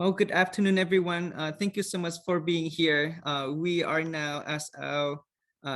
Well, good afternoon, everyone. Thank you so much for being here. We are now as our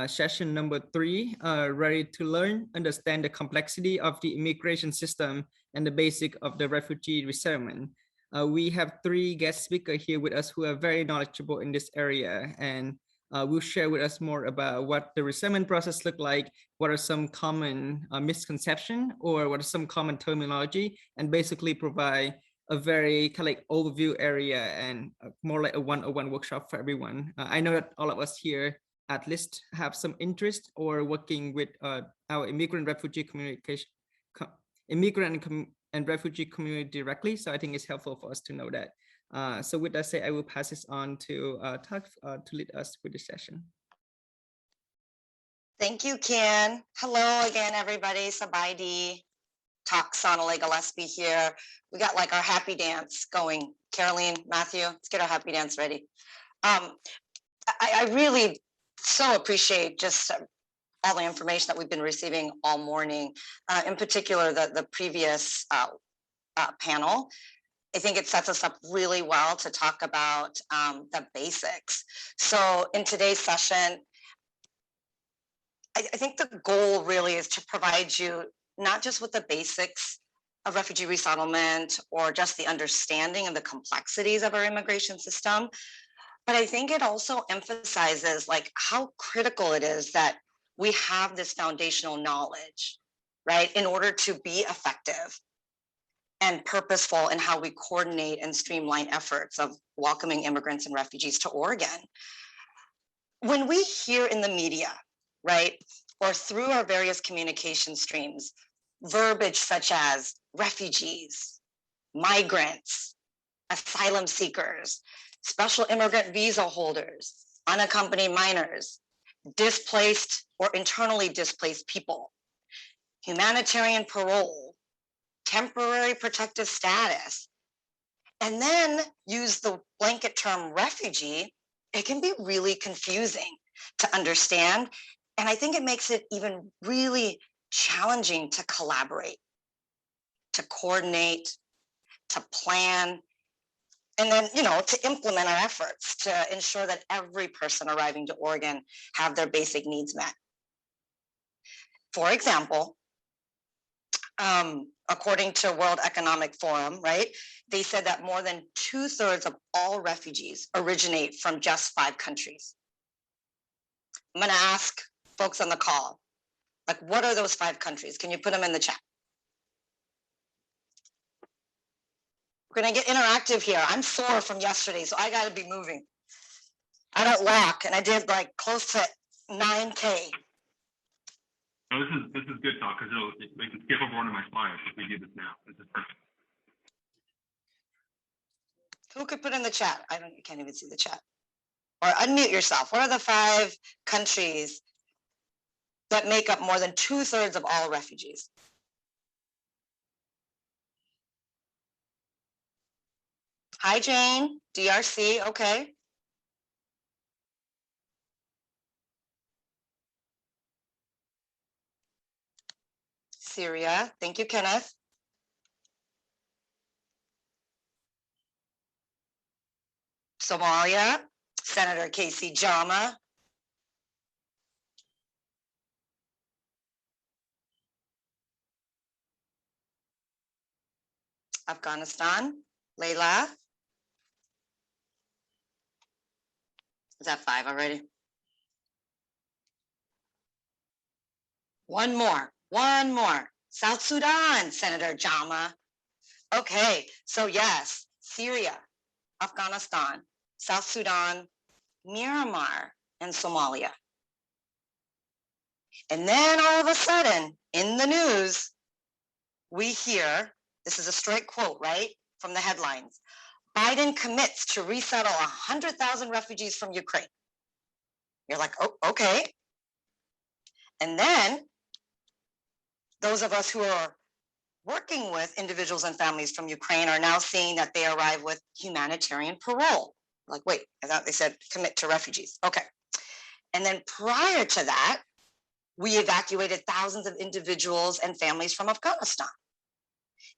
session number 3, ready to learn, understand the complexity of the immigration system and the basic of the refugee resettlement. We have 3 guest speakers here with us who are very knowledgeable in this area, and will share with us more about what the resettlement process look like, what are some common misconceptions, or what are some common terminology, and basically provide a very kind of like overview area and more like a one-on-one workshop for everyone. I know that all of us here at least have some interest or working with our immigrant refugee communication, and refugee community directly. So I think it's helpful for us to know that. So with that said, I will pass this on to Tuck to lead us with the session. Thank you, Ken. Hello again, everybody. Sabaidi. Talk Soneoulay-Gillespie here. We got like our happy dance going. Caroline, Matthew, let's get our happy dance ready. I really so appreciate just all the information that we've been receiving all morning, in particular the previous panel. I think it sets us up really well to talk about the basics. So in today's session, I think the goal really is to provide you not just with the basics of refugee resettlement or just the understanding of the complexities of our immigration system, but I think it also emphasizes like how critical it is that we have this foundational knowledge, right, in order to be effective and purposeful in how we coordinate and streamline efforts of welcoming immigrants and refugees to Oregon. When we hear in the media, right, or through our various communication streams, verbiage such as refugees, migrants, asylum seekers, special immigrant visa holders, unaccompanied minors, displaced or internally displaced people, humanitarian parole, temporary protective status, and then use the blanket term refugee, it can be really confusing to understand. And I think it makes it even really challenging to collaborate, to coordinate, to plan, and then, to implement our efforts to ensure that every person arriving to Oregon have their basic needs met. For example, according to World Economic Forum, right, they said that more than 2/3 of all refugees originate from just 5 countries. I'm going to ask folks on the call, like, what are those 5 countries? Can you put them in the chat? We're going to get interactive here. I'm sore from yesterday, so I got to be moving. I don't walk, and I did like close to 9K. Oh, this is good talk because we can skip over one of my slides if we do this now. This is perfect. Who could put in the chat? You can't even see the chat. Or unmute yourself. What are the 5 countries that make up more than 2/3 of all refugees? Hi, Jane. DRC, okay. Syria, thank you, Kenneth. Somalia, Senator Casey Jama. Afghanistan, Layla. Is that 5 already? One more. South Sudan, Senator Jama. Okay, so yes, Syria, Afghanistan, South Sudan, Myanmar, and Somalia. And then all of a sudden, in the news, we hear, this is a straight quote, right, from the headlines, Biden commits to resettle 100,000 refugees from Ukraine. You're like, oh, okay. And then those of us who are working with individuals and families from Ukraine are now seeing that they arrive with humanitarian parole. Like, wait, I thought they said commit to refugees. Okay. And then prior to that, we evacuated thousands of individuals and families from Afghanistan.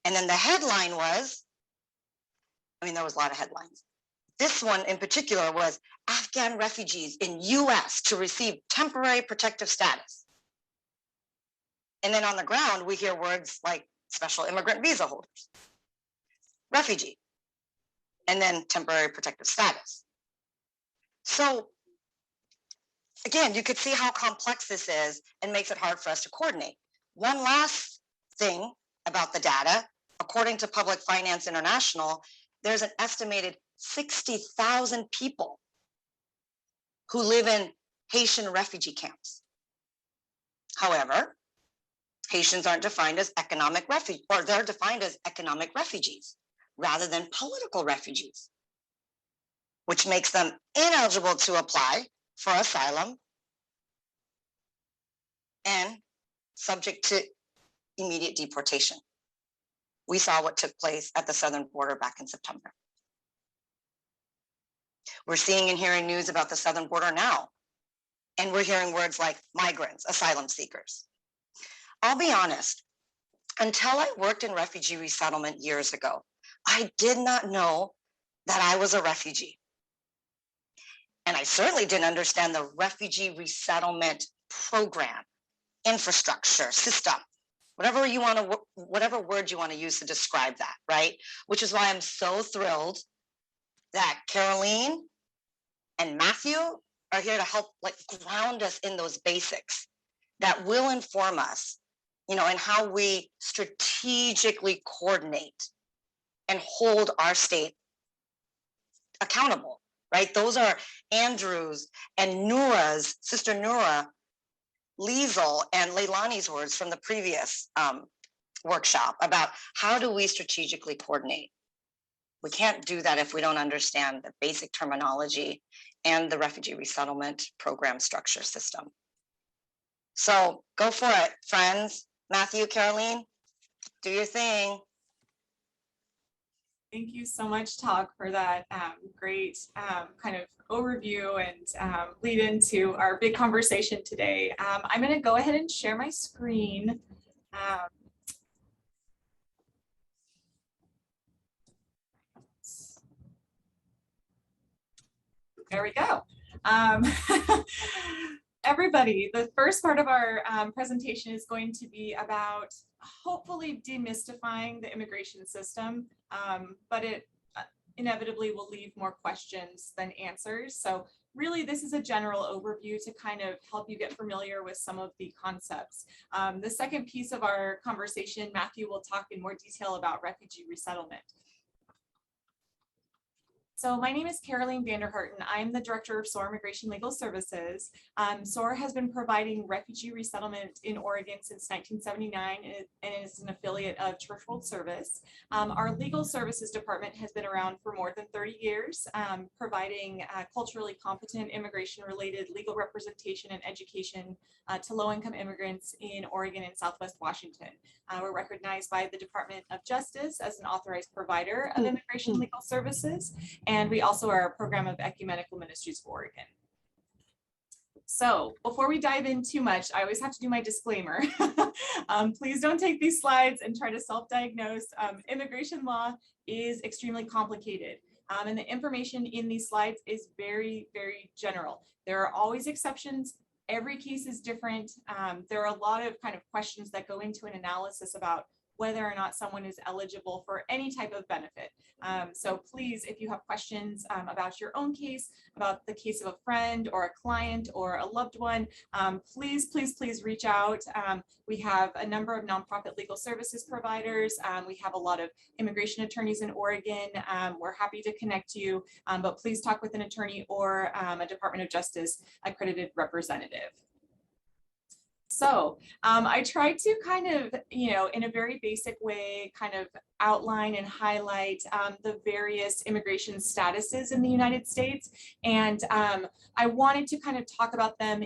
And then the headline was, I mean, there was a lot of headlines. This one in particular was Afghan refugees in US to receive temporary protective status. And then on the ground, we hear words like special immigrant visa holders, refugee, and then temporary protective status. So again, you could see how complex this is and makes it hard for us to coordinate. One last thing about the data, according to Public Finance International, there's an estimated 60,000 people who live in Haitian refugee camps. However, Haitians aren't defined as economic refugees, or they're defined as economic refugees rather than political refugees, which makes them ineligible to apply for asylum and subject to immediate deportation. We saw what took place at the southern border back in September. We're seeing and hearing news about the southern border now, and we're hearing words like migrants, asylum seekers. I'll be honest, until I worked in refugee resettlement years ago, I did not know that I was a refugee. And I certainly didn't understand the refugee resettlement program, infrastructure, system, whatever word you want to use to describe that, right? Which is why I'm so thrilled that Caroline and Matthew are here to help ground us in those basics that will inform us, in how we strategically coordinate and hold our state accountable, right? Those are Andrew's and Noura's, Sister Noura, Liesl, and Leilani's words from the previous workshop about how do we strategically coordinate. We can't do that if we don't understand the basic terminology and the refugee resettlement program structure system. So go for it, friends. Matthew, Caroline, do your thing. Thank you so much, Talk, for that great kind of overview and lead into our big conversation today. I'm going to go ahead and share my screen. There we go. Everybody, the first part of our presentation is going to be about hopefully demystifying the immigration system, but it inevitably will leave more questions than answers. So really, this is a general overview to kind of help you get familiar with some of the concepts. The second piece of our conversation, Matthew will talk in more detail about refugee resettlement. So my name is Caroline Vanderharten. I'm the Director of SOAR Immigration Legal Services. SOAR has been providing refugee resettlement in Oregon since 1979 and is an affiliate of Church World Service. Our Legal Services Department has been around for more than 30 years, providing culturally competent immigration-related legal representation and education to low-income immigrants in Oregon and Southwest Washington. We're recognized by the Department of Justice as an authorized provider of immigration legal services. And we also are a program of Ecumenical Ministries of Oregon. So before we dive in too much, I always have to do my disclaimer. Please don't take these slides and try to self-diagnose. Immigration law is extremely complicated. And the information in these slides is very, very general. There are always exceptions. Every case is different. There are a lot of kind of questions that go into an analysis about whether or not someone is eligible for any type of benefit. So please, if you have questions about your own case, about the case of a friend or a client or a loved one, please, please, please reach out. We have a number of nonprofit legal services providers. We have a lot of immigration attorneys in Oregon. We're happy to connect you, but please talk with an attorney or a Department of Justice accredited representative. So I tried to kind of, in a very basic way, kind of outline and highlight the various immigration statuses in the United States. And I wanted to kind of talk about them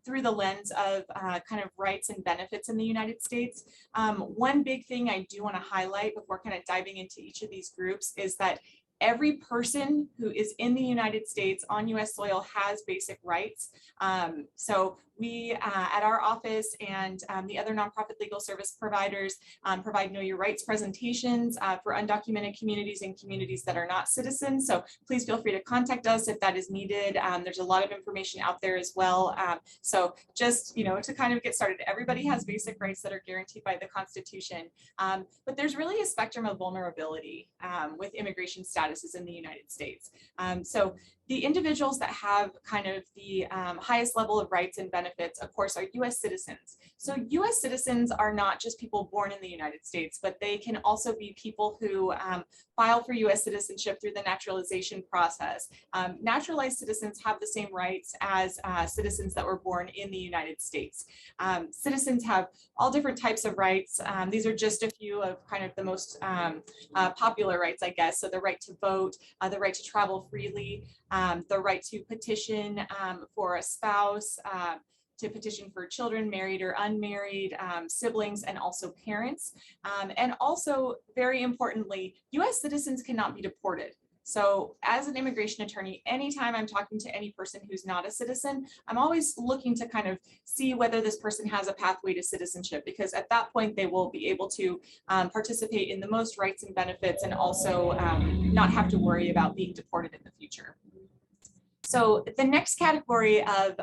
through the lens of kind of rights and benefits in the United States. One big thing I do want to highlight before kind of diving into each of these groups is that Every person who is in the United States on US soil has basic rights. So we at our office and the other nonprofit legal service providers provide Know Your Rights presentations for undocumented communities and communities that are not citizens. So please feel free to contact us if that is needed. There's a lot of information out there as well. So just, to kind of get started, everybody has basic rights that are guaranteed by the Constitution. But there's really a spectrum of vulnerability with immigration statuses in the United States. So the individuals that have kind of the highest level of rights and benefits, of course, are US citizens. So US citizens are not just people born in the United States, but they can also be people who file for US citizenship through the naturalization process. Naturalized citizens have the same rights as citizens that were born in the United States. Citizens have all different types of rights. These are just a few of kind of the most popular rights, I guess. So the right to vote, the right to travel freely, the right to petition for a spouse, to petition for children, married or unmarried, siblings, and also parents. And also, very importantly, US citizens cannot be deported. So as an immigration attorney, anytime I'm talking to any person who's not a citizen, I'm always looking to kind of see whether this person has a pathway to citizenship, because at that point they will be able to participate in the most rights and benefits and also not have to worry about being deported in the future. So the next category of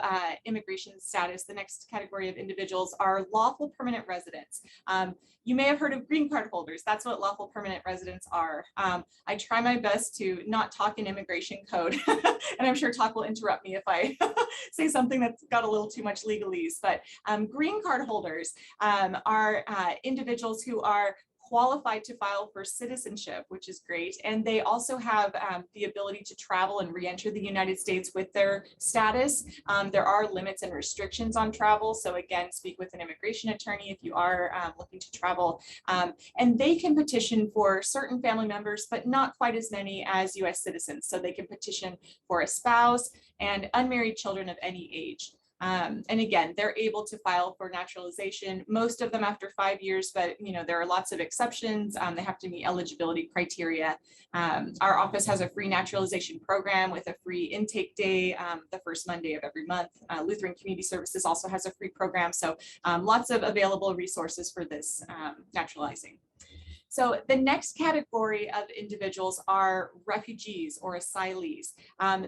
immigration status, the next category of individuals are lawful permanent residents. You may have heard of green card holders. That's what lawful permanent residents are. I try my best to not talk in immigration code, and I'm sure Talk will interrupt me if I say something that's got a little too much legalese, but green card holders are individuals who are qualified to file for citizenship, which is great. And they also have the ability to travel and re-enter the United States with their status. There are limits and restrictions on travel. So again, speak with an immigration attorney if you are looking to travel. And they can petition for certain family members, but not quite as many as US citizens. So they can petition for a spouse and unmarried children of any age. And again, they're able to file for naturalization, most of them after 5 years, but there are lots of exceptions. They have to meet eligibility criteria. Our office has a free naturalization program with a free intake day the first Monday of every month. Lutheran Community Services also has a free program. So lots of available resources for this naturalizing. So the next category of individuals are refugees or asylees.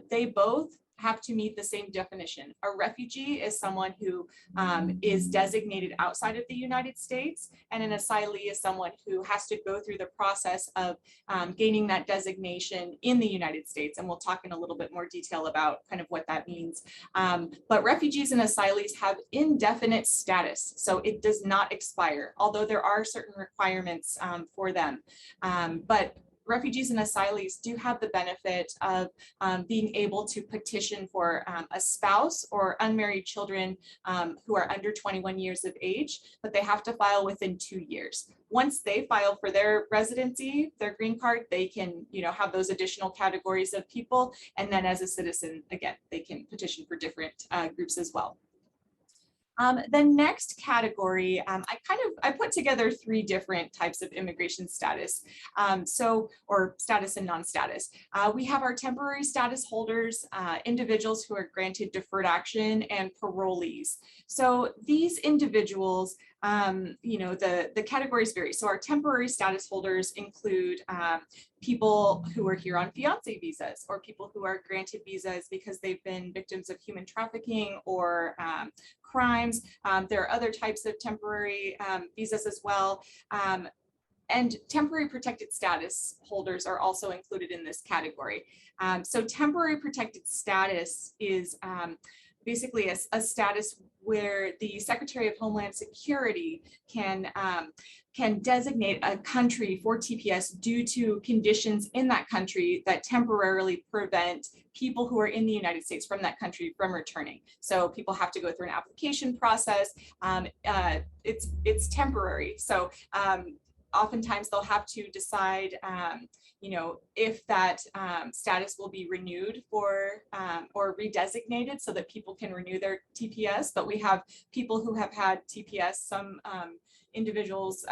They both have to meet the same definition. A refugee is someone who is designated outside of the United States, and an asylee is someone who has to go through the process of gaining that designation in the United States. And we'll talk in a little bit more detail about kind of what that means. But refugees and asylees have indefinite status, so it does not expire, although there are certain requirements for them. But refugees and asylees do have the benefit of being able to petition for a spouse or unmarried children who are under 21 years of age, but they have to file within 2 years. Once they file for their residency, their green card, they can, have those additional categories of people. And then as a citizen, again, they can petition for different groups as well. The next category, I put together 3 different types of immigration status, or status and non-status. We have our temporary status holders, individuals who are granted deferred action, and parolees. So these individuals, the categories vary. So our temporary status holders include people who are here on fiancé visas, or people who are granted visas because they've been victims of human trafficking or crimes. There are other types of temporary visas as well. And temporary protected status holders are also included in this category. So temporary protected status is basically a status where the Secretary of Homeland Security can designate a country for TPS due to conditions in that country that temporarily prevent people who are in the United States from that country from returning. So people have to go through an application process. It's temporary. So oftentimes they'll have to decide, you know, if that status will be renewed for or redesignated so that people can renew their TPS. But we have people who have had TPS, some individuals,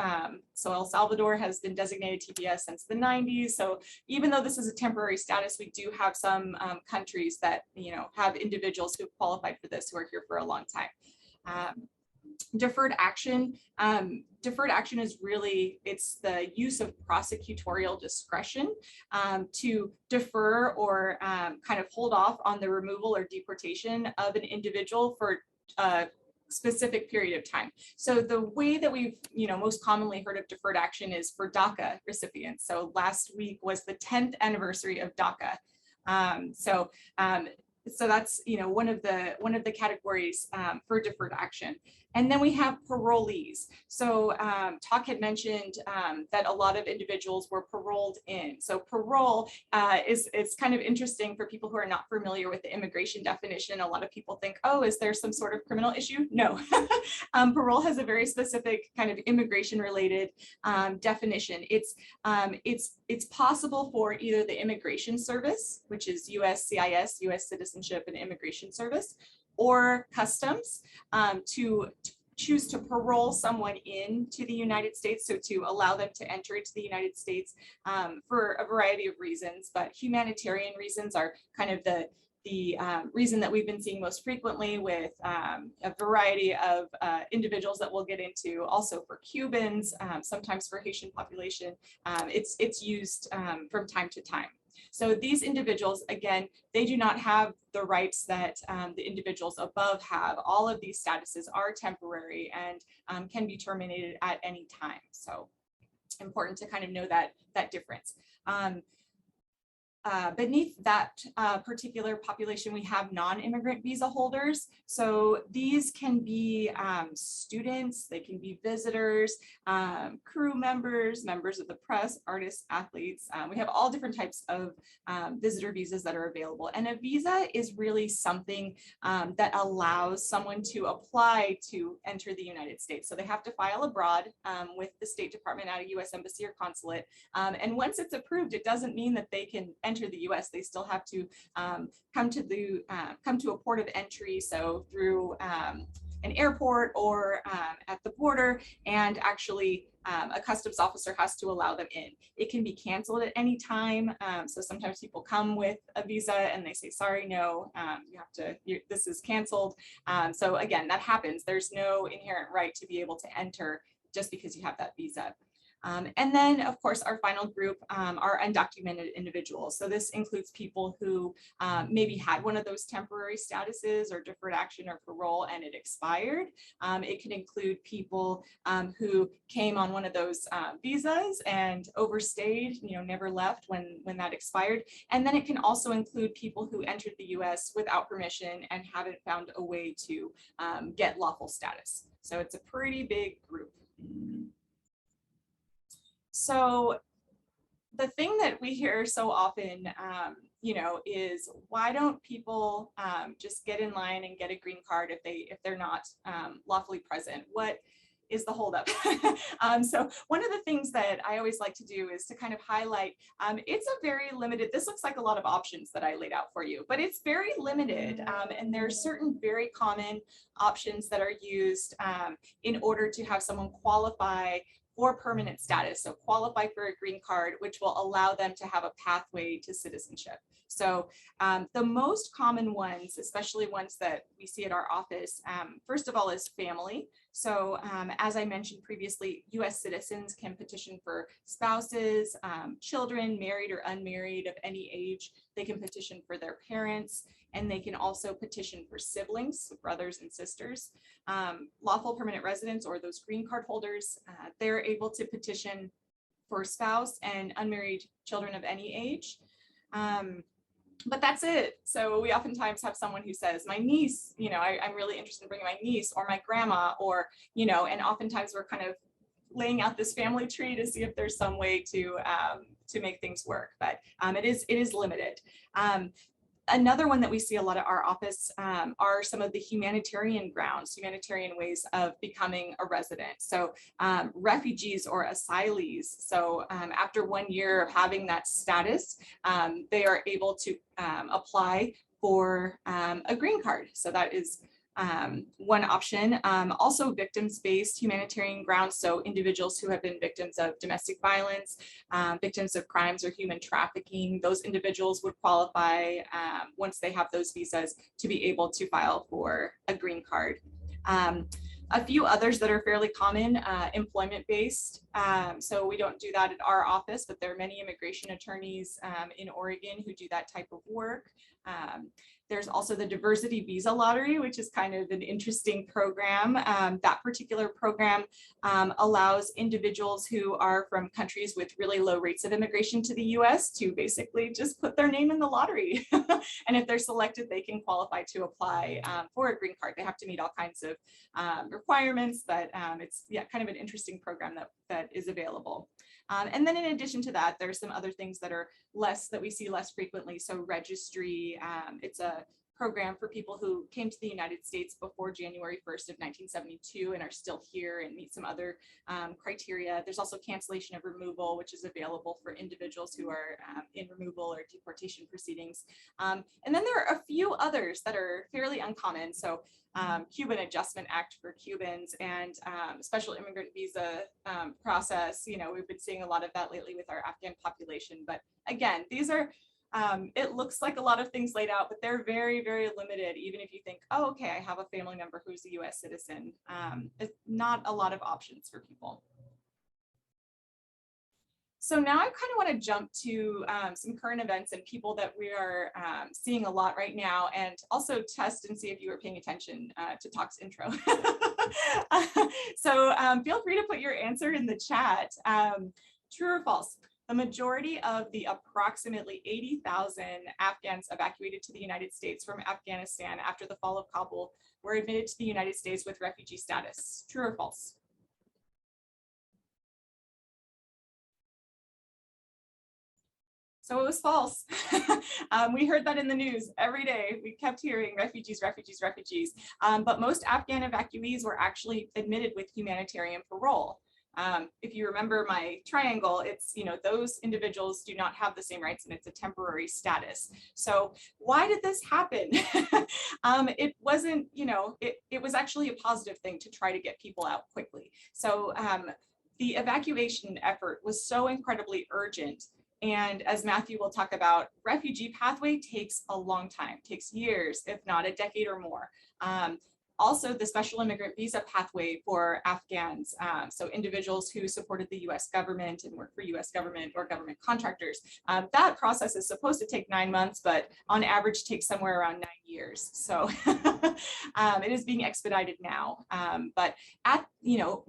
so El Salvador has been designated TPS since the 90s. So even though this is a temporary status, we do have some countries that, you know, have individuals who have qualified for this who are here for a long time. Deferred action. Deferred action is really, it's the use of prosecutorial discretion to defer or kind of hold off on the removal or deportation of an individual for a specific period of time. So the way that we've, you know, most commonly heard of deferred action is for DACA recipients. So last week was the 10th anniversary of DACA. So that's, you know, one of the categories for deferred action. And then we have parolees. So Talk had mentioned that a lot of individuals were paroled in. So parole is kind of interesting for people who are not familiar with the immigration definition. A lot of people think, oh, is there some sort of criminal issue? No. Parole has a very specific kind of immigration related definition. It's possible for either the Immigration Service, which is USCIS, U.S. Citizenship and Immigration Service, or Customs to choose to parole someone into the United States, so to allow them to enter into the United States for a variety of reasons, but humanitarian reasons are kind of the reason that we've been seeing most frequently, with a variety of individuals that we'll get into, also for Cubans, sometimes for Haitian population. It's used from time to time. So these individuals, again, they do not have the rights that the individuals above have. All of these statuses are temporary and can be terminated at any time. So important to kind of know that difference. Beneath that particular population, we have non-immigrant visa holders. So these can be students, they can be visitors, crew members, members of the press, artists, athletes. We have all different types of visitor visas that are available. And a visa is really something that allows someone to apply to enter the United States. So they have to file abroad with the State Department at a U.S. embassy or consulate. And once it's approved, it doesn't mean that they can enter the U.S. They still have to come to a port of entry, so through an airport or at the border, and actually a customs officer has to allow them in. It can be canceled at any time. So sometimes people come with a visa and they say, sorry, no, this is canceled. So again, that happens. There's no inherent right to be able to enter just because you have that visa. And then, of course, our final group are undocumented individuals. So this includes people who maybe had one of those temporary statuses or deferred action or parole and it expired. It can include people who came on one of those visas and overstayed, never left when that expired. And then it can also include people who entered the US without permission and haven't found a way to get lawful status. So it's a pretty big group. So the thing that we hear so often, is why don't people just get in line and get a green card if they're not lawfully present? What is the holdup? So one of the things that I always like to do is to kind of highlight, it's a very limited, this looks like a lot of options that I laid out for you, but it's very limited. And there are certain very common options that are used in order to have someone qualify for permanent status, so qualify for a green card, which will allow them to have a pathway to citizenship. So the most common ones, especially ones that we see at our office, first of all is family. So as I mentioned previously, US citizens can petition for spouses, children, married or unmarried of any age. They can petition for their parents, and they can also petition for siblings, brothers and sisters. Lawful permanent residents or those green card holders, they're able to petition for spouse and unmarried children of any age. But that's it. So we oftentimes have someone who says, my niece, I'm really interested in bringing my niece or my grandma, or, and oftentimes we're kind of laying out this family tree to see if there's some way to make things work, but it is limited. Another one that we see a lot at our office are some of the humanitarian grounds, humanitarian ways of becoming a resident. So refugees or asylees. So after 1 year of having that status, they are able to apply for a green card. So that is one option. Also victims-based humanitarian grounds, so individuals who have been victims of domestic violence, victims of crimes or human trafficking, those individuals would qualify once they have those visas to be able to file for a green card. A few others that are fairly common, employment-based. So we don't do that at our office, but there are many immigration attorneys in Oregon who do that type of work. There's also the diversity visa lottery, which is kind of an interesting program. That particular program allows individuals who are from countries with really low rates of immigration to the US to basically just put their name in the lottery. And if they're selected, they can qualify to apply for a green card. They have to meet all kinds of requirements, but it's kind of an interesting program that is available. And then in addition to that, there's some other things that are that we see less frequently. So registry, it's a program for people who came to the United States before January 1st of 1972 and are still here and meet some other criteria. There's also cancellation of removal, which is available for individuals who are in removal or deportation proceedings. And then there are a few others that are fairly uncommon. So Cuban Adjustment Act for Cubans and special immigrant visa process. You know, we've been seeing a lot of that lately with our Afghan population. But again, these are, it looks like a lot of things laid out, but they're very, very limited. Even if you think, oh, okay, I have a family member who's a US citizen, it's not a lot of options for people. So now I kind of want to jump to some current events and people that we are seeing a lot right now, and also test and see if you were paying attention to Talk's intro. So feel free to put your answer in the chat. True or false? The majority of the approximately 80,000 Afghans evacuated to the United States from Afghanistan after the fall of Kabul were admitted to the United States with refugee status. True or false? So it was false. We heard that in the news every day. We kept hearing refugees, refugees, refugees. But most Afghan evacuees were actually admitted with humanitarian parole. If you remember my triangle, it's, you know, those individuals do not have the same rights and it's a temporary status. So why did this happen? It wasn't, you know, it was actually a positive thing to try to get people out quickly. So the evacuation effort was so incredibly urgent. And as Matthew will talk about, refugee pathway takes a long time, takes years, if not a decade or more. Also, the special immigrant visa pathway for Afghans, so individuals who supported the US government and work for US government or government contractors, that process is supposed to take 9 months, but on average takes somewhere around 9 years. So it is being expedited now. But at, you know,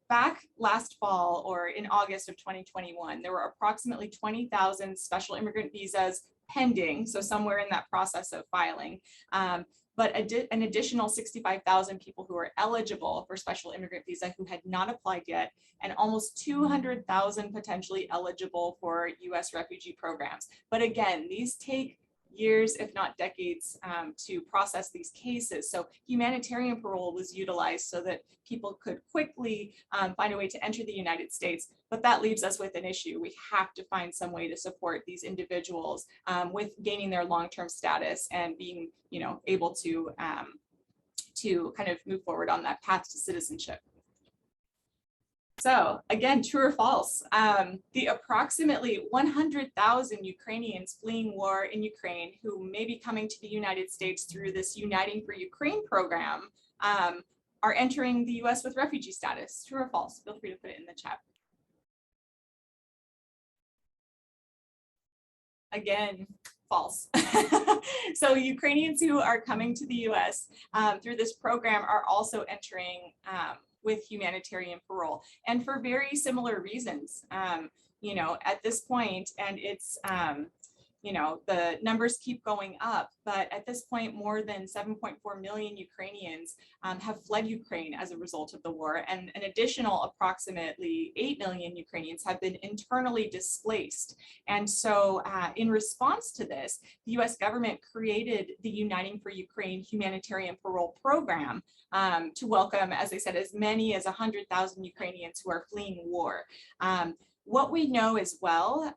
back last fall or in August of 2021, there were approximately 20,000 special immigrant visas pending, so somewhere in that process of filing. But an additional 65,000 people who are eligible for special immigrant visa who had not applied yet, and almost 200,000 potentially eligible for US refugee programs. But again, these take years, if not decades, to process these cases. So humanitarian parole was utilized so that people could quickly find a way to enter the United States. But that leaves us with an issue. We have to find some way to support these individuals with gaining their long-term status and being, you know, able to kind of move forward on that path to citizenship. So again, true or false? The approximately 100,000 Ukrainians fleeing war in Ukraine who may be coming to the United States through this Uniting for Ukraine program are entering the US with refugee status. True or false? Feel free to put it in the chat. Again, false. So Ukrainians who are coming to the US through this program are also entering with humanitarian parole, and for very similar reasons. You know, at this point, and it's you know, the numbers keep going up, but at this point, more than 7.4 million Ukrainians have fled Ukraine as a result of the war, and an additional approximately 8 million Ukrainians have been internally displaced. And so in response to this, the US government created the Uniting for Ukraine Humanitarian Parole program to welcome, as I said, as many as 100,000 Ukrainians who are fleeing war. What we know as well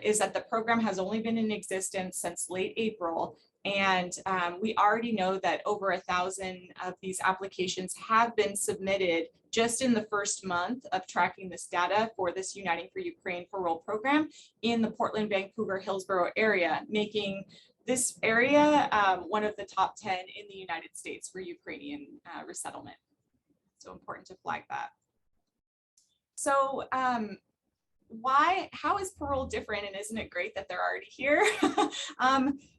is that the program has only been in existence since late April, and we already know that over 1,000 of these applications have been submitted just in the first month of tracking this data for this Uniting for Ukraine parole program in the Portland, Vancouver, Hillsborough area, making this area one of the top 10 in the United States for Ukrainian resettlement. So important to flag that. So how is parole different, and isn't it great that they're already here?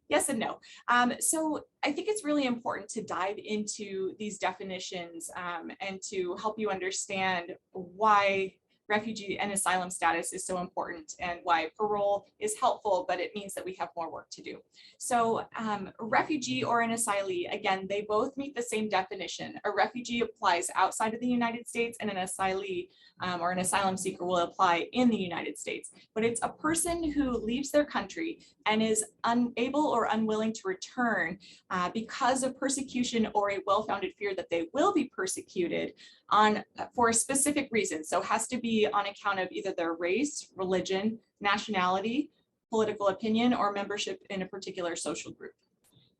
Yes and no. So I think it's really important to dive into these definitions and to help you understand why refugee and asylum status is so important and why parole is helpful, but it means that we have more work to do. So a refugee or an asylee, again, they both meet the same definition. A refugee applies outside of the United States, and an asylee or an asylum seeker will apply in the United States. But it's a person who leaves their country and is unable or unwilling to return because of persecution or a well-founded fear that they will be persecuted for a specific reason. So it has to be on account of either their race, religion, nationality, political opinion, or membership in a particular social group.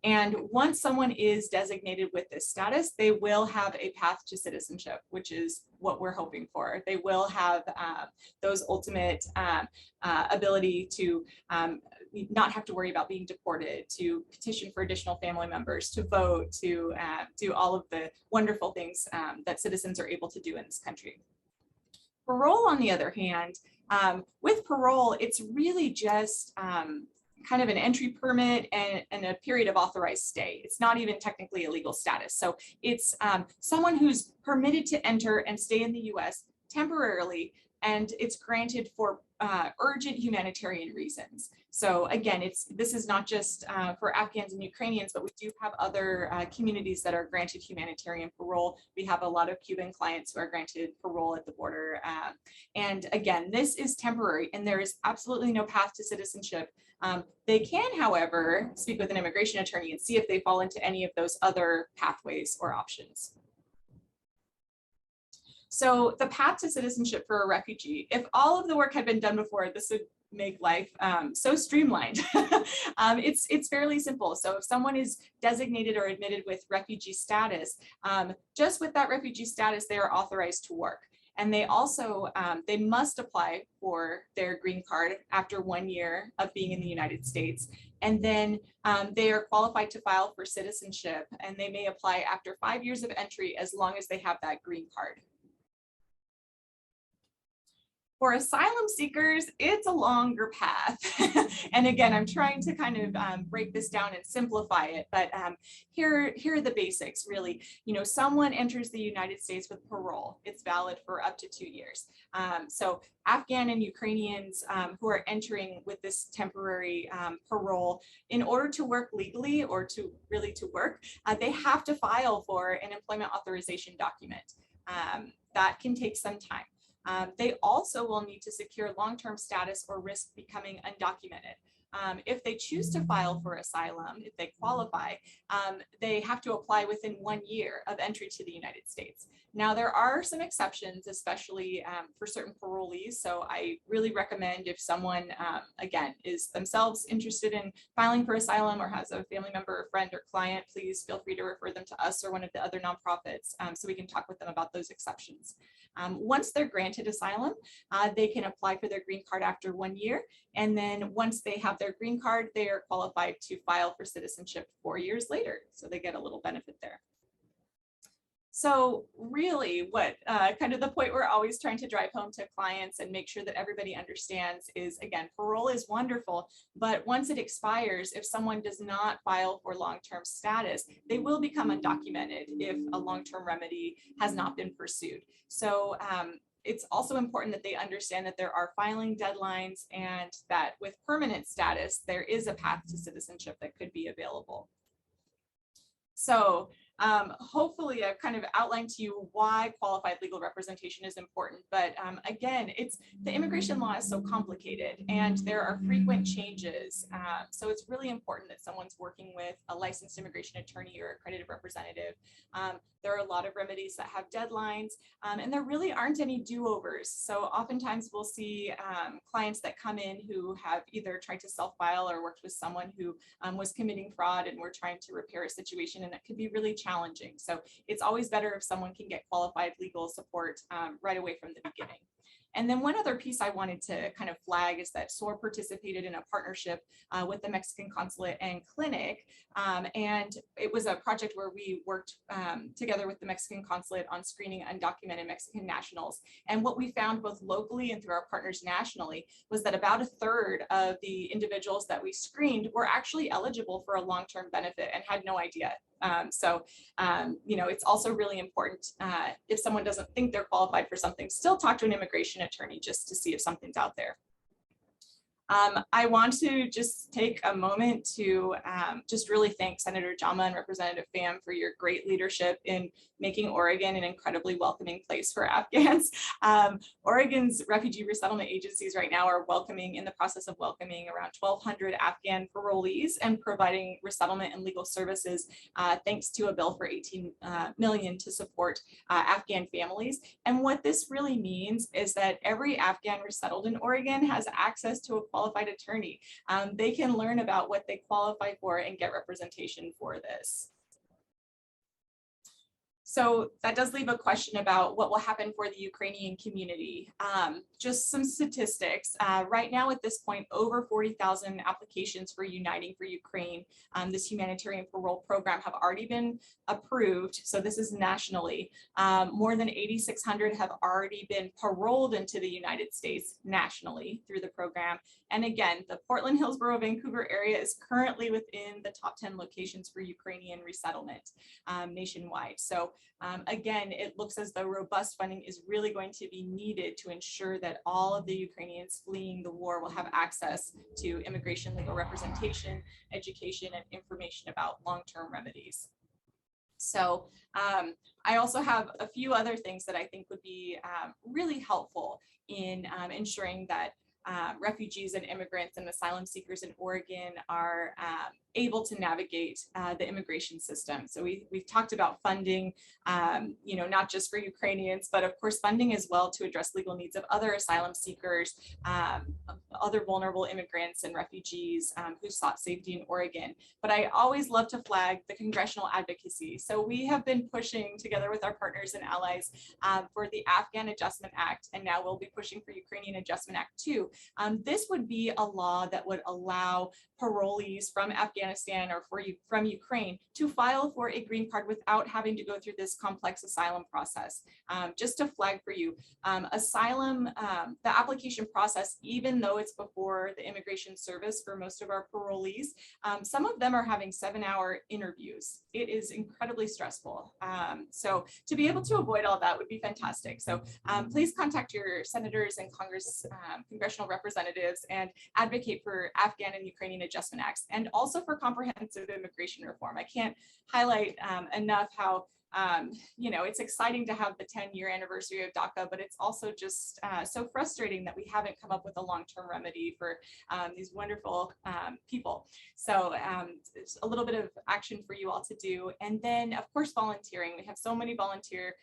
And once someone is designated with this status, they will have a path to citizenship, which is what we're hoping for. They will have those ultimate ability to not have to worry about being deported, to petition for additional family members, to vote, to do all of the wonderful things that citizens are able to do in this country. Parole, on the other hand, with parole, it's really just kind of an entry permit and a period of authorized stay. It's not even technically a legal status. So it's someone who's permitted to enter and stay in the US temporarily, and it's granted for urgent humanitarian reasons. So again, this is not just for Afghans and Ukrainians, but we do have other communities that are granted humanitarian parole. We have a lot of Cuban clients who are granted parole at the border. And again, this is temporary, and there is absolutely no path to citizenship. They can, however, speak with an immigration attorney and see if they fall into any of those other pathways or options. So the path to citizenship for a refugee, if all of the work had been done before, this would make life so streamlined. It's fairly simple. So if someone is designated or admitted with refugee status, just with that refugee status, they are authorized to work. And they also, they must apply for their green card after 1 year of being in the United States. And then they are qualified to file for citizenship, and they may apply after 5 years of entry as long as they have that green card. For asylum seekers, it's a longer path. And again, I'm trying to kind of break this down and simplify it, but here are the basics, really. You know, someone enters the United States with parole. It's valid for up to 2 years. So Afghan and Ukrainians who are entering with this temporary parole, in order to work legally or to work, they have to file for an employment authorization document. That can take some time. They also will need to secure long-term status or risk becoming undocumented. If they choose to file for asylum, if they qualify, they have to apply within 1 year of entry to the United States. Now, there are some exceptions, especially for certain parolees. So I really recommend, if someone, again, is themselves interested in filing for asylum or has a family member, or friend, or client, please feel free to refer them to us or one of the other nonprofits so we can talk with them about those exceptions. Once they're granted asylum, they can apply for their green card after 1 year. And then once they have their green card, they are qualified to file for citizenship 4 years later. So they get a little benefit there. So really what kind of the point we're always trying to drive home to clients and make sure that everybody understands is, again, parole is wonderful, but once it expires, if someone does not file for long-term status, they will become undocumented if a long-term remedy has not been pursued. So it's also important that they understand that there are filing deadlines and that with permanent status, there is a path to citizenship that could be available. So hopefully I've kind of outlined to you why qualified legal representation is important. But again, the immigration law is so complicated and there are frequent changes. So it's really important that someone's working with a licensed immigration attorney or accredited representative. There are a lot of remedies that have deadlines and there really aren't any do-overs. So oftentimes we'll see clients that come in who have either tried to self-file or worked with someone who was committing fraud and we're trying to repair a situation, and it could be really challenging. So it's always better if someone can get qualified legal support right away from the beginning. And then one other piece I wanted to kind of flag is that SOAR participated in a partnership with the Mexican Consulate and Clinic. And it was a project where we worked together with the Mexican Consulate on screening undocumented Mexican nationals. And what we found both locally and through our partners nationally was that about a third of the individuals that we screened were actually eligible for a long-term benefit and had no idea. You know, it's also really important if someone doesn't think they're qualified for something, still talk to an immigration attorney just to see if something's out there. I want to just take a moment to just really thank Senator Jama and Representative Pham for your great leadership in making Oregon an incredibly welcoming place for Afghans. Oregon's refugee resettlement agencies right now are in the process of welcoming around 1,200 Afghan parolees and providing resettlement and legal services thanks to a bill for $18 million to support Afghan families. And what this really means is that every Afghan resettled in Oregon has access to a qualified attorney. They can learn about what they qualify for and get representation for this. So that does leave a question about what will happen for the Ukrainian community. Just some statistics. Right now at this point, over 40,000 applications for Uniting for Ukraine, this humanitarian parole program, have already been approved. So this is nationally. More than 8,600 have already been paroled into the United States nationally through the program. And again, the Portland, Hillsborough, Vancouver area is currently within the top 10 locations for Ukrainian resettlement nationwide. So again, it looks as though robust funding is really going to be needed to ensure that all of the Ukrainians fleeing the war will have access to immigration legal representation, education, and information about long-term remedies. So I also have a few other things that I think would be really helpful in ensuring that refugees and immigrants and asylum seekers in Oregon are able to navigate the immigration system. So we've talked about funding, you know, not just for Ukrainians, but of course funding as well to address legal needs of other asylum seekers, other vulnerable immigrants and refugees who sought safety in Oregon. But I always love to flag the congressional advocacy. So we have been pushing together with our partners and allies for the Afghan Adjustment Act, and now we'll be pushing for Ukrainian Adjustment Act 2. This would be a law that would allow parolees from Afghanistan or from Ukraine to file for a green card without having to go through this complex asylum process. Just to flag for you, asylum, the application process, even though it's before the immigration service for most of our parolees, some of them are having 7-hour interviews. It is incredibly stressful. So to be able to avoid all that would be fantastic. So please contact your senators and congressional representatives and advocate for Afghan and Ukrainian Adjustment Acts, and also for comprehensive immigration reform. I can't highlight enough how you know, it's exciting to have the 10-year anniversary of DACA, but it's also just so frustrating that we haven't come up with a long-term remedy for these wonderful people. So it's a little bit of action for you all to do. And then, of course, volunteering. We have so many volunteer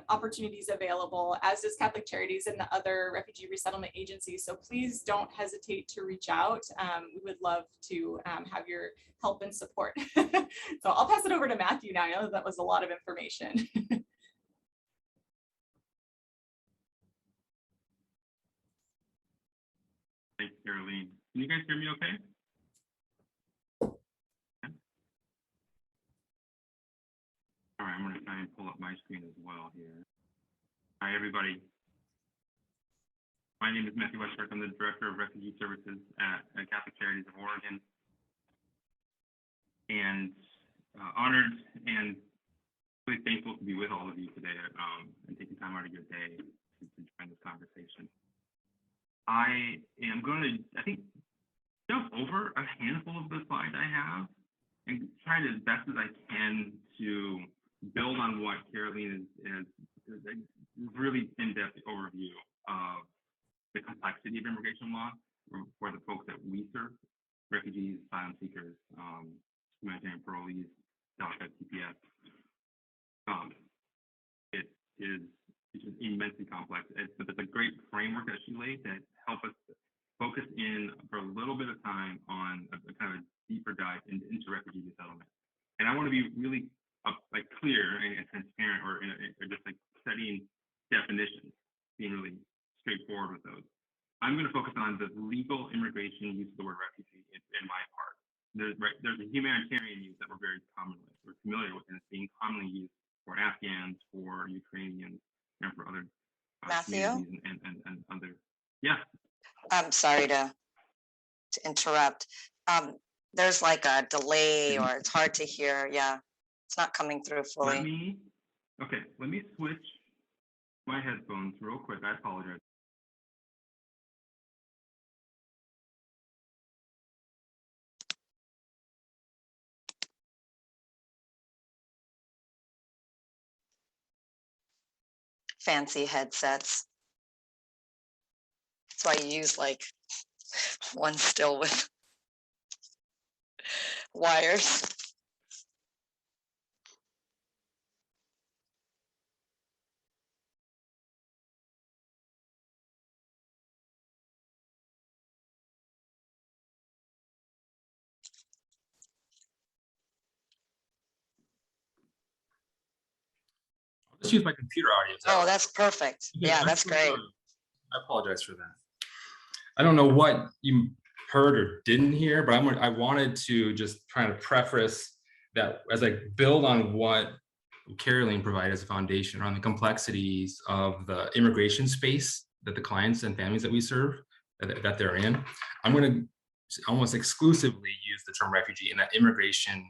opportunities available, as does Catholic Charities and the other refugee resettlement agencies. So please don't hesitate to reach out. We would love to have your help and support. So I'll pass it over to Matthew now. I know that was a lot of information. Thanks, Caroline. Can you guys hear me okay? All right, I'm going to try and pull up my screen as well here. Hi, everybody. My name is Matthew Westerbeck. I'm the Director of Refugee Services at Catholic Charities of Oregon. And honored and really really thankful to be with all of you today and taking time out of your day to join this conversation. I am going to, I think, jump over a handful of the slides I have and try as best as I can to build on what Caroline is a really in-depth overview of the complexity of immigration law for the folks that we serve, refugees, asylum seekers, humanitarian parolees, TPS. It's just immensely complex, but it's a great framework that she laid that help us focus in for a little bit of time on a kind of a deeper dive into refugee resettlement. And I want to be really like clear and transparent, or just like studying definitions, being really straightforward with those. I'm going to focus on the legal immigration use of the word refugee in my part. There's a humanitarian use that we're very familiar with, and it's being commonly used for Afghans, for Ukrainians, and for other communities and other. Yeah. I'm sorry to interrupt. There's like a delay, or it's hard to hear. Yeah, it's not coming through fully. Let me switch my headphones real quick. I apologize. Fancy headsets. That's why you use like one still with wires. I'll just use my computer audio. Oh, that's perfect. Yeah, that's great. I apologize for that. I don't know what you heard or didn't hear, but I wanted to just try to preface that as I build on what Caroline provided as a foundation on the complexities of the immigration space that the clients and families that we serve, that they're in. I'm going to almost exclusively use the term refugee in that immigration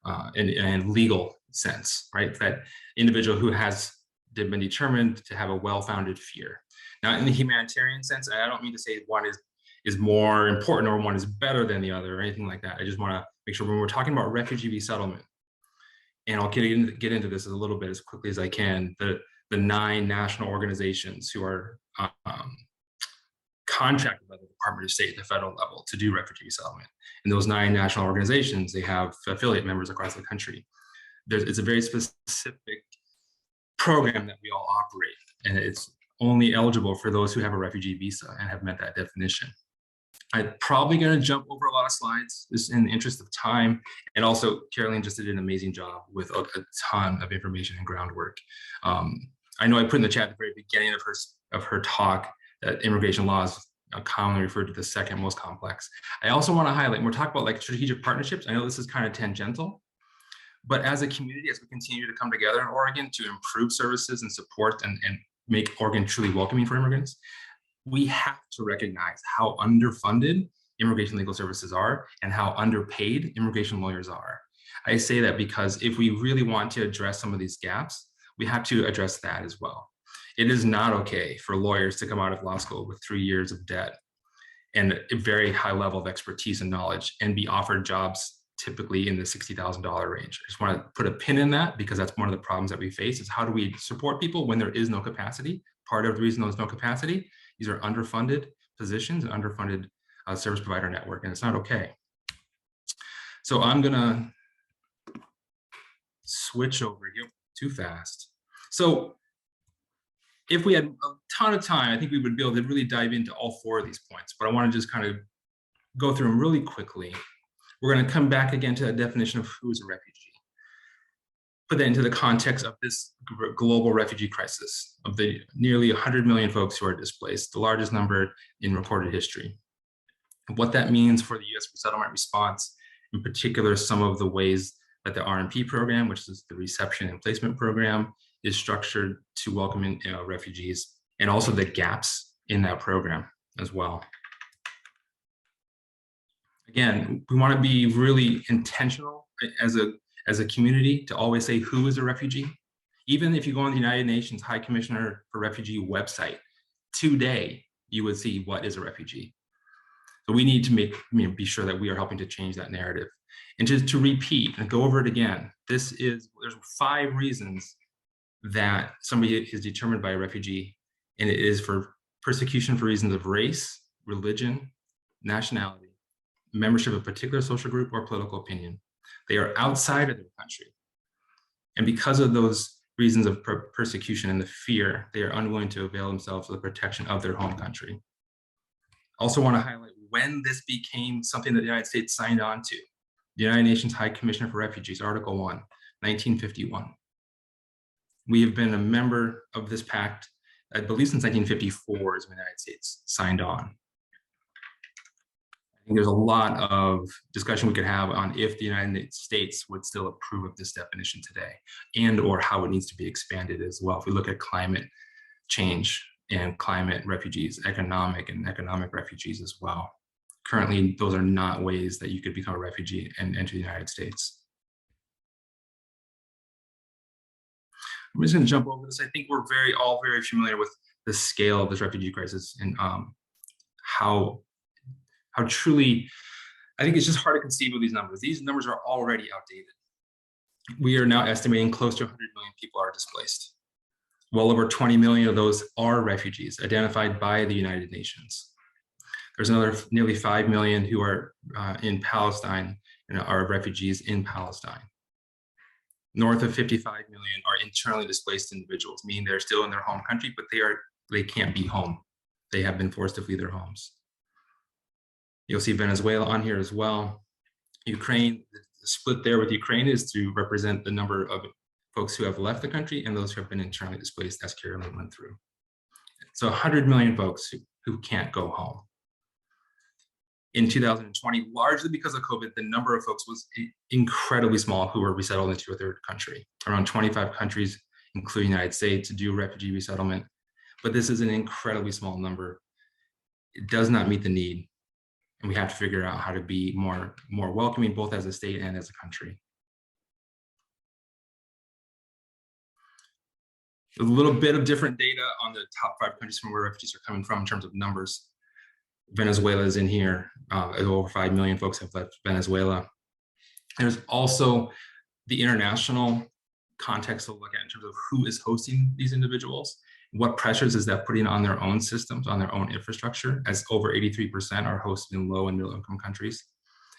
and legal sense, right? That individual who has been determined to have a well-founded fear. Now, in the humanitarian sense, I don't mean to say one is more important or one is better than the other or anything like that. I just want to make sure when we're talking about refugee resettlement, and I'll get into this a little bit as quickly as I can, the 9 national organizations who are contracted by the Department of State at the federal level to do refugee resettlement. And those 9 national organizations, they have affiliate members across the country. It's a very specific program that we all operate, and it's only eligible for those who have a refugee visa and have met that definition. I'm probably going to jump over a lot of slides just in the interest of time. And also, Caroline just did an amazing job with a ton of information and groundwork. I know I put in the chat at the very beginning of her talk that immigration law is commonly referred to the second most complex. I also want to highlight, when we're talking about like strategic partnerships, I know this is kind of tangential, but as a community, as we continue to come together in Oregon to improve services and support and make Oregon truly welcoming for immigrants, we have to recognize how underfunded immigration legal services are and how underpaid immigration lawyers are. I say that because if we really want to address some of these gaps, we have to address that as well. It is not okay for lawyers to come out of law school with 3 years of debt and a very high level of expertise and knowledge and be offered jobs typically in the $60,000 range. I just want to put a pin in that because that's one of the problems that we face is how do we support people when there is no capacity? Part of the reason there's no capacity, these are underfunded positions and underfunded service provider network, and it's not okay. So I'm gonna switch over here too fast. So if we had a ton of time, I think we would be able to really dive into all 4 of these points, but I want to just kind of go through them really quickly. We're going to come back again to that definition of who is a refugee. Put that into the context of this global refugee crisis of the nearly 100 million folks who are displaced, the largest number in recorded history. What that means for the U.S. resettlement response, in particular, some of the ways that the RMP program, which is the reception and placement program, is structured to welcome in refugees, and also the gaps in that program as well. Again, we want to be really intentional as a community to always say who is a refugee Even if you go on the United Nations High Commissioner for Refugee website today, you would see what is a refugee. So we need to be sure that we are helping to change that narrative. And just to repeat and go over it again, there's 5 reasons that somebody is determined by a refugee, and it is for persecution for reasons of race, religion, nationality, membership of a particular social group, or political opinion. They are outside of their country. And because of those reasons of persecution and the fear, they are unwilling to avail themselves of the protection of their home country. Also want to highlight when this became something that the United States signed on to. The United Nations High Commissioner for Refugees, Article 1, 1951. We have been a member of this pact, I believe, since 1954 is when the United States signed on. I think there's a lot of discussion we could have on if the United States would still approve of this definition today, and or how it needs to be expanded as well. If we look at climate change and climate refugees, economic refugees as well. Currently, those are not ways that you could become a refugee and enter the United States. I'm just going to jump over this. I think we're all very familiar with the scale of this refugee crisis and how truly, I think it's just hard to conceive of these numbers. These numbers are already outdated. We are now estimating close to 100 million people are displaced. Well over 20 million of those are refugees identified by the United Nations. There's another nearly 5 million who are in Palestine and are refugees in Palestine. North of 55 million are internally displaced individuals, meaning they're still in their home country, but they can't be home. They have been forced to flee their homes. You'll see Venezuela on here as well. Ukraine, the split there with Ukraine is to represent the number of folks who have left the country and those who have been internally displaced, as Carolyn went through. So 100 million folks who can't go home. In 2020, largely because of COVID, the number of folks was incredibly small who were resettled into a third country. Around 25 countries, including the United States, do refugee resettlement. But this is an incredibly small number. It does not meet the need. And we have to figure out how to be more welcoming, both as a state and as a country. A little bit of different data on the top 5 countries from where refugees are coming from in terms of numbers. Venezuela is in here. Over 5 million folks have left Venezuela. There's also the international context to look at in terms of who is hosting these individuals. What pressures is that putting on their own systems, on their own infrastructure, as over 83% are hosted in low and middle income countries.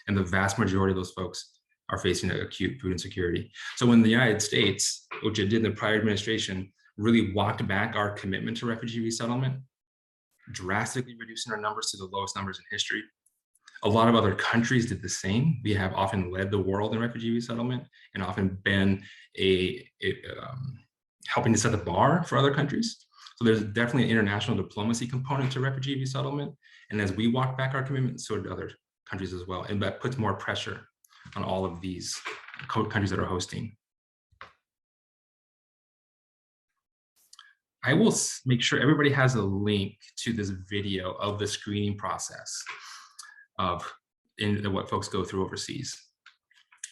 And the vast majority of those folks are facing acute food insecurity. So when the United States, which it did in the prior administration, really walked back our commitment to refugee resettlement, drastically reducing our numbers to the lowest numbers in history. A lot of other countries did the same. We have often led the world in refugee resettlement and often been helping to set the bar for other countries. So there's definitely an international diplomacy component to refugee resettlement. And as we walk back our commitment, so do other countries as well. And that puts more pressure on all of these countries that are hosting. I will make sure everybody has a link to this video of the screening process of what folks go through overseas.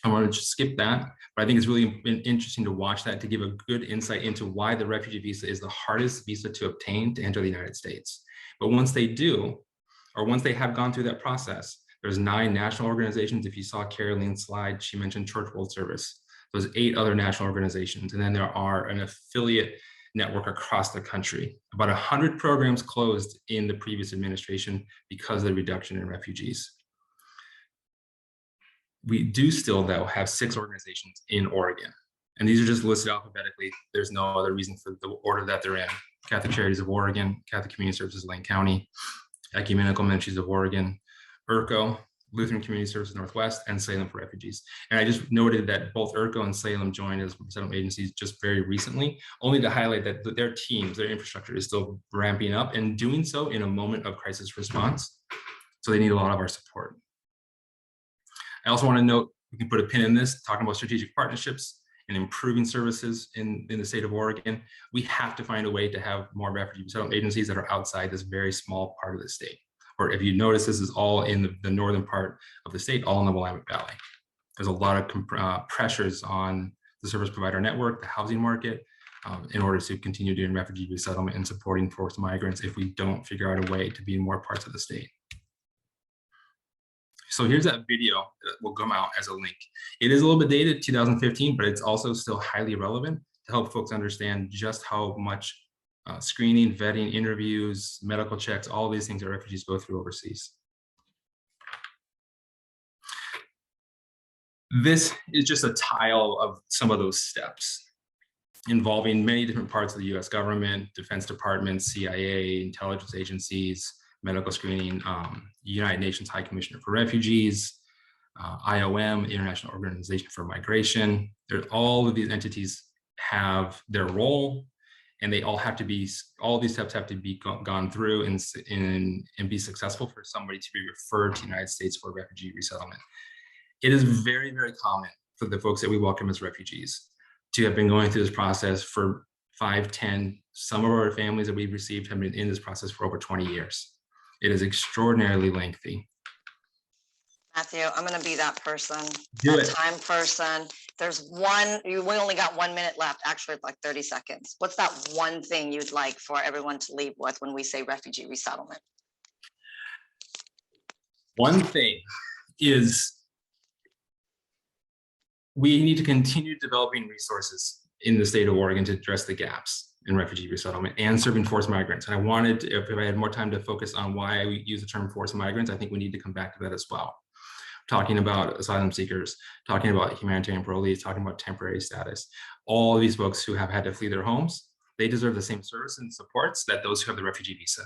I want to just skip that, but I think it's really interesting to watch that to give a good insight into why the refugee visa is the hardest visa to obtain to enter the United States. But once they do, or once they have gone through that process, there's 9 national organizations. If you saw Caroline's slide, she mentioned Church World Service. There's 8 other national organizations, and then there are an affiliate network across the country. About 100 programs closed in the previous administration because of the reduction in refugees. We do still, though, have 6 organizations in Oregon. And these are just listed alphabetically. There's no other reason for the order that they're in. Catholic Charities of Oregon, Catholic Community Services Lane County, Ecumenical Ministries of Oregon, ERCO, Lutheran Community Services Northwest, and Salem for Refugees. And I just noted that both ERCO and Salem joined as resettlement agencies just very recently, only to highlight that their teams, their infrastructure is still ramping up and doing so in a moment of crisis response. So they need a lot of our support. I also want to note, we can put a pin in this, talking about strategic partnerships and improving services in the state of Oregon. We have to find a way to have more refugee resettlement agencies that are outside this very small part of the state. Or if you notice, this is all in the northern part of the state, all in the Willamette Valley. There's a lot of pressures on the service provider network, the housing market, in order to continue doing refugee resettlement and supporting forced migrants if we don't figure out a way to be in more parts of the state. So here's that video that will come out as a link. It is a little bit dated, 2015, but it's also still highly relevant to help folks understand just how much screening, vetting, interviews, medical checks, all these things that refugees go through overseas. This is just a tile of some of those steps involving many different parts of the US government, Defense Department, CIA, intelligence agencies, medical screening, United Nations High Commissioner for Refugees, IOM, International Organization for Migration. All of these entities have their role, and they all have to be, all of these steps have to be gone through and be successful for somebody to be referred to the United States for refugee resettlement. It is very, very common for the folks that we welcome as refugees to have been going through this process for 5, 10, some of our families that we've received have been in this process for over 20 years. It is extraordinarily lengthy. Matthew, I'm going to be that person, Do that it. time person. There's one, we only got 1 minute left, actually like 30 seconds. What's that one thing you'd like for everyone to leave with when we say refugee resettlement? One thing is we need to continue developing resources in the state of Oregon to address the gaps in refugee resettlement and serving forced migrants. And I wanted to, if I had more time to focus on why we use the term forced migrants, I think we need to come back to that as well. Talking about asylum seekers, talking about humanitarian parolees, talking about temporary status. All of these folks who have had to flee their homes, they deserve the same service and supports that those who have the refugee visa.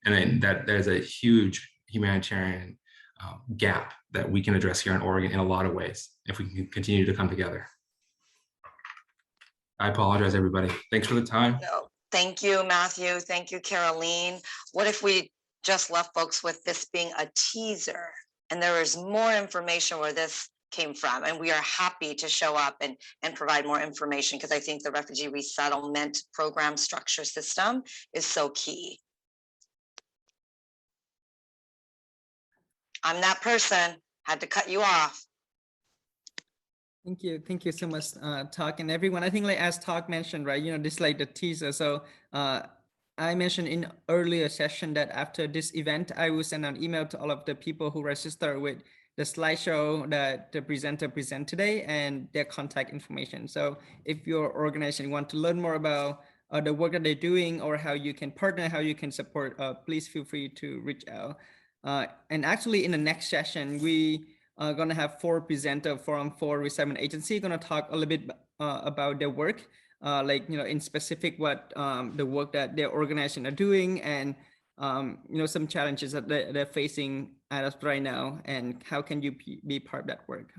And that there's a huge humanitarian gap that we can address here in Oregon in a lot of ways if we can continue to come together. I apologize, everybody. Thanks for the time. No, thank you, Matthew. Thank you, Caroline. What if we just left folks with this being a teaser and there is more information where this came from, and we are happy to show up and provide more information, because I think the refugee resettlement program structure system is so key. I'm that person, had to cut you off. Thank you so much, Talk, and everyone. I think, like as Talk mentioned, right, you know, this like the teaser. So I mentioned in earlier session that after this event, I will send an email to all of the people who register with the slideshow that the presenter present today and their contact information. So if your organization want to learn more about the work that they're doing or how you can partner, how you can support, please feel free to reach out. And actually in the next session, we are going to have 4 presenters from 4 resettlement agency going to talk a little bit about their work, like, you know, in specific what the work that their organization are doing, and you know, some challenges that they're facing as of right now, and how can you be part of that work.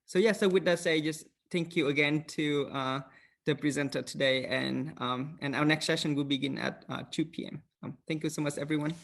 So yeah, so with that said, just thank you again to the presenter today, and our next session will begin at 2 p.m. Thank you so much, everyone.